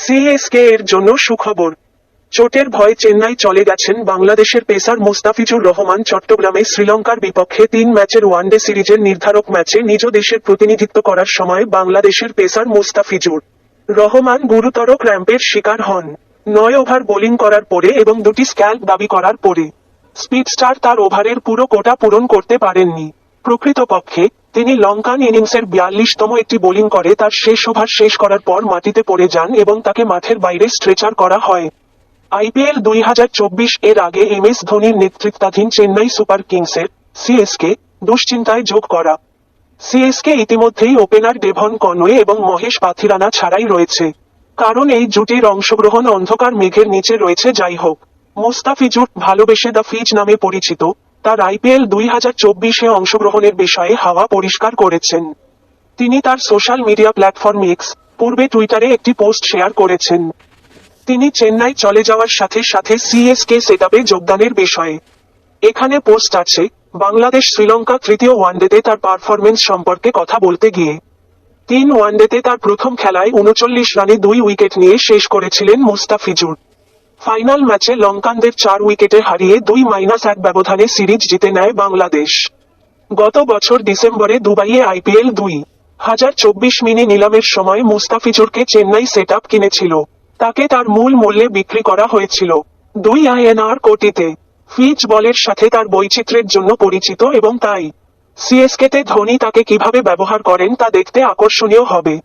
CSK এর জন্য সুখবর। চোটের ভয়ে চেন্নাই চলে গেছেন বাংলাদেশের পেসার মুস্তাফিজুর রহমান। চট্টগ্রামে শ্রীলঙ্কার বিপক্ষে 3 ম্যাচের ওয়ানডে সিরিজের নির্ধারক ম্যাচে নিজ দেশের প্রতিনিধিত্ব করার সময় বাংলাদেশের পেসার মুস্তাফিজুর রহমান গুরুতর ক্র্যাম্পের শিকার হন। 9 ওভার বোলিং করার পরে এবং 2টি স্ক্যাল্প দাবি করার পরে স্পিড স্টার তার ওভারের পুরো কোটা পূরণ করতে পারেননি। প্রকৃতপক্ষে তিনি লঙ্কান ইনিংসের 42তম একটি বোলিং করে তার শেষ ওভার শেষ করার পর মাটিতে পড়ে যান এবং তাকে মাঠের বাইরে স্ট্রেচার করা হয়। আইপিএল 2024 এর আগে এমএস ধোনির নেতৃত্বাধীন চেন্নাই সুপার কিংসের সিএসকে দুশ্চিন্তায় যোগ করা। সিএসকে ইতিমধ্যেই ওপেনার ডেভন কনওয়ে এবং মহেশ পাথিরানা ছাড়াই রয়েছে, কারণ এই জুটির অংশগ্রহণ অন্ধকার মেঘের নিচে রয়েছে। যাই হোক, মুস্তাফিজুর, ভালোবেসে দ্য ফিজ নামে পরিচিত, তার আইপিএল 2024-এ অংশগ্রহণের বিষয়ে হাওয়া পরিষ্কার করেছেন। তিনি তার সোশ্যাল মিডিয়া প্ল্যাটফর্ম এক্স, পূর্বে টুইটারে একটি পোস্ট শেয়ার করেছেন। তিনি চেন্নাই চলে যাওয়ার সাথে সাথে সিএসকে সেটআপে যোগদানের বিষয়ে এখানে পোস্ট আছে। বাংলাদেশ শ্রীলঙ্কা তৃতীয় ওয়ানডেতে তার পারফরমেন্স সম্পর্কে কথা বলতে গিয়ে 3 ওয়ানডেতে তার প্রথম খেলায় 39 রানে 2 উইকেট নিয়ে শেষ করেছিলেন মুস্তাফিজুর। ফাইনাল ম্যাচে লঙ্কানদের 4 উইকেটে হারিয়ে 2-1 ব্যবধানে সিরিজ জিতে নেয় বাংলাদেশ। গত বছর ডিসেম্বরে দুবাইয়ে আইপিএল 2024 মিনি নিলামের সময় মুস্তাফিজুরকে চেন্নাই সেটআপ কিনেছিল। তাকে তার মূল মূল্যে বিক্রি করা হয়েছিল 2 কোটিতে। ফিচ বলের সাথে তার বৈচিত্র্যের জন্য পরিচিত এবং তাই সিএসকেতে ধোনি তাকে কিভাবে ব্যবহার করেন তা দেখতে আকর্ষণীয় হবে।